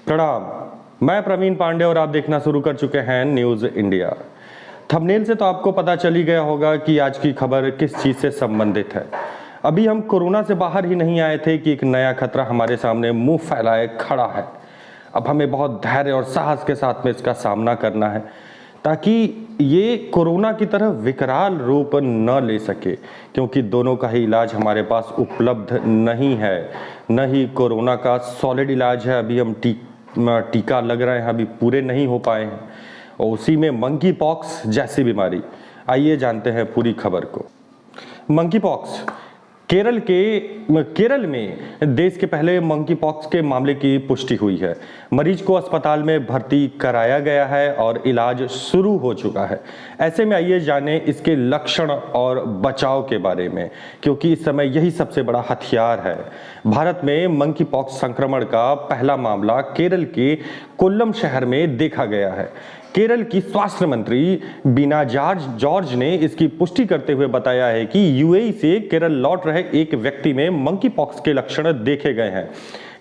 प्रणाम। मैं प्रवीण पांडे और आप देखना शुरू कर चुके हैं न्यूज इंडिया। थंबनेल से तो आपको पता चल ही गया होगा कि आज की खबर किस चीज से संबंधित है। अभी हम कोरोना से बाहर ही नहीं आए थे कि एक नया खतरा हमारे सामने मुंह फैलाए खड़ा है। अब हमें बहुत धैर्य और साहस के साथ में इसका सामना करना है ताकि ये कोरोना की तरह विकराल रूप न ले सके, क्योंकि दोनों का ही इलाज हमारे पास उपलब्ध नहीं है। न ही कोरोना का सॉलिड इलाज है, अभी हम टीका लग रहे हैं, अभी पूरे नहीं हो पाए हैं, और उसी में मंकी पॉक्स जैसी बीमारी। आइए जानते हैं पूरी खबर को। मंकी पॉक्स केरल में देश के पहले मंकी पॉक्स के मामले की पुष्टि हुई है। मरीज को अस्पताल में भर्ती कराया गया है और इलाज शुरू हो चुका है। ऐसे में आइए जाने इसके लक्षण और बचाव के बारे में, क्योंकि इस समय यही सबसे बड़ा हथियार है। भारत में मंकी पॉक्स संक्रमण का पहला मामला केरल के कोल्लम शहर में देखा गया है। केरल की स्वास्थ्य मंत्री बीना जॉर्ज ने इसकी पुष्टि करते हुए बताया है कि यूएई से केरल लौट रहे एक व्यक्ति में मंकी पॉक्स के लक्षण देखे गए हैं।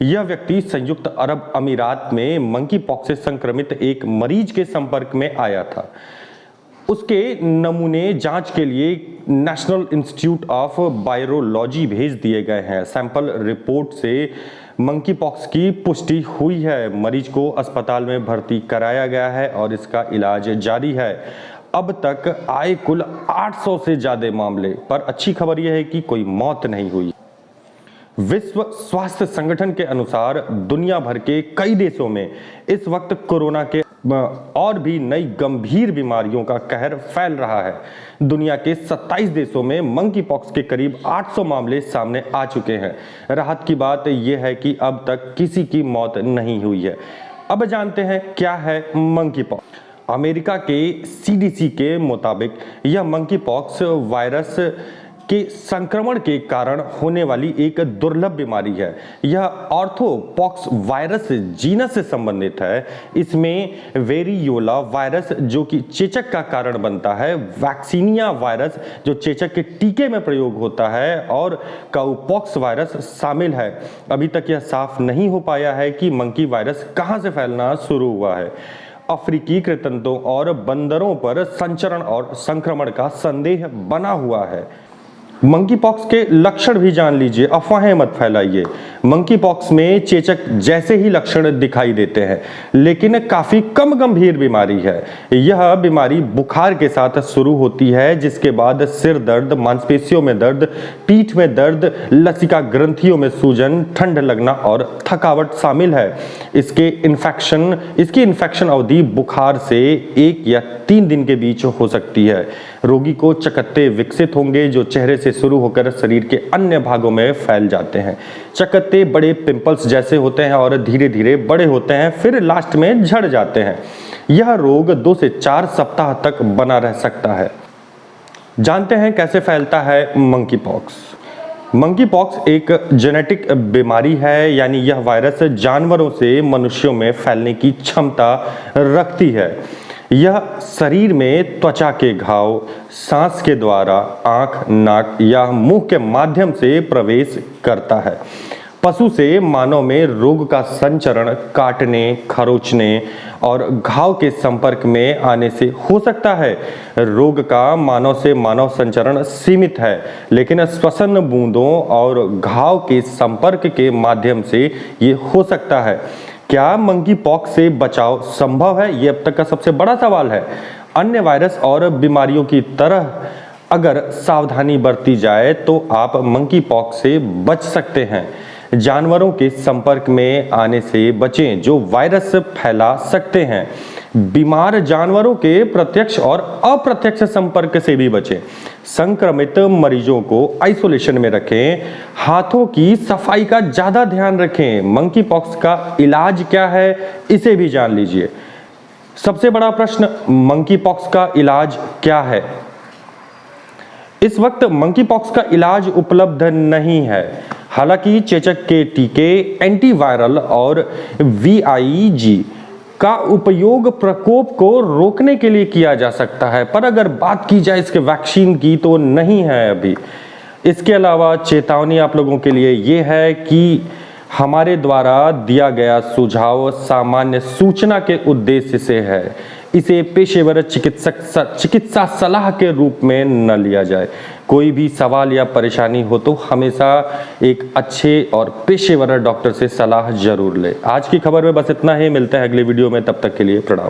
यह व्यक्ति संयुक्त अरब अमीरात में मंकी पॉक्स से संक्रमित एक मरीज के संपर्क में आया था। उसके नमूने जांच के लिए नेशनल इंस्टीट्यूट ऑफ वायरोलॉजी भेज दिए गए हैं। सैंपल रिपोर्ट से मंकी पॉक्स की पुष्टि हुई है। मरीज को अस्पताल में भर्ती कराया गया है और इसका इलाज जारी है। अब तक आए कुल 800 से ज्यादा मामले, पर अच्छी खबर यह है कि कोई मौत नहीं हुई। विश्व स्वास्थ्य संगठन के अनुसार दुनिया भर के कई देशों में इस वक्त कोरोना के और भी नई गंभीर बीमारियों का कहर फैल रहा है। दुनिया के 27 देशों में मंकी पॉक्स के करीब 800 मामले सामने आ चुके हैं। राहत की बात यह है कि अब तक किसी की मौत नहीं हुई है। अब जानते हैं क्या है मंकी पॉक्स। अमेरिका के सीडीसी के मुताबिक यह मंकी पॉक्स वायरस के संक्रमण के कारण होने वाली एक दुर्लभ बीमारी है। यह ऑर्थोपॉक्स वायरस जीनस से संबंधित है। इसमें वेरियोला वायरस जो कि चेचक का कारण बनता है, वैक्सीनिया वायरस जो चेचक के टीके में प्रयोग होता है, और काउपॉक्स वायरस शामिल है। अभी तक यह साफ नहीं हो पाया है कि मंकी वायरस कहां से फैलना शुरू हुआ है। अफ्रीकी कृंतकों और बंदरों पर संचरण और संक्रमण का संदेह बना हुआ है। मंकी पॉक्स के लक्षण भी जान लीजिए, अफवाहें मत फैलाइए। मंकी पॉक्स में चेचक जैसे ही लक्षण दिखाई देते हैं, लेकिन काफी कम गंभीर बीमारी है। यह बीमारी बुखार के साथ शुरू होती है, जिसके बाद सिर दर्द, मांसपेशियों में दर्द, पीठ में दर्द, लसिका ग्रंथियों में सूजन, ठंड लगना और थकावट शामिल है। इसकी इन्फेक्शन अवधि बुखार से 1 या 3 दिन के बीच हो सकती है। रोगी को चकत्ते विकसित होंगे जो चेहरे से शुरू होकर शरीर के अन्य भागों में फैल जाते हैं। चकत्ते बड़े पिंपल्स जैसे होते हैं और धीरे धीरे बड़े होते हैं, फिर लास्ट में झड़ जाते हैं। यह रोग 2 से 4 सप्ताह तक बना रह सकता है। जानते हैं कैसे फैलता है मंकी पॉक्स। मंकी पॉक्स एक जेनेटिक बीमारी है, यानी यह वायरस जानवरों से मनुष्यों में फैलने की क्षमता रखती है। यह शरीर में त्वचा के घाव, सांस के द्वारा, आंख, नाक या मुंह के माध्यम से प्रवेश करता है। पशु से मानव में रोग का संचरण काटने, खरोंचने और घाव के संपर्क में आने से हो सकता है। रोग का मानव से मानव संचरण सीमित है, लेकिन श्वसन बूंदों और घाव के संपर्क के माध्यम से ये हो सकता है। क्या मंकी पॉक्स से बचाव संभव है? यह अब तक का सबसे बड़ा सवाल है। अन्य वायरस और बीमारियों की तरह अगर सावधानी बरती जाए तो आप मंकी पॉक्स से बच सकते हैं। जानवरों के संपर्क में आने से बचें जो वायरस फैला सकते हैं। बीमार जानवरों के प्रत्यक्ष और अप्रत्यक्ष संपर्क से भी बचें। संक्रमित मरीजों को आइसोलेशन में रखें। हाथों की सफाई का ज्यादा ध्यान रखें। मंकी पॉक्स का इलाज क्या है, इसे भी जान लीजिए। सबसे बड़ा प्रश्न, मंकी पॉक्स का इलाज क्या है? इस वक्त मंकी पॉक्स का इलाज उपलब्ध नहीं है। हालांकि चेचक के टीके, एंटीवायरल और VIG का उपयोग प्रकोप को रोकने के लिए किया जा सकता है, पर अगर बात की जाए इसके वैक्सीन की तो नहीं है अभी। इसके अलावा चेतावनी आप लोगों के लिए ये है कि हमारे द्वारा दिया गया सुझाव सामान्य सूचना के उद्देश्य से है। इसे पेशेवर चिकित्सा सलाह के रूप में न लिया जाए। कोई भी सवाल या परेशानी हो तो हमेशा एक अच्छे और पेशेवर डॉक्टर से सलाह जरूर ले। आज की खबर में बस इतना ही, मिलते हैं अगले वीडियो में, तब तक के लिए प्रणाम।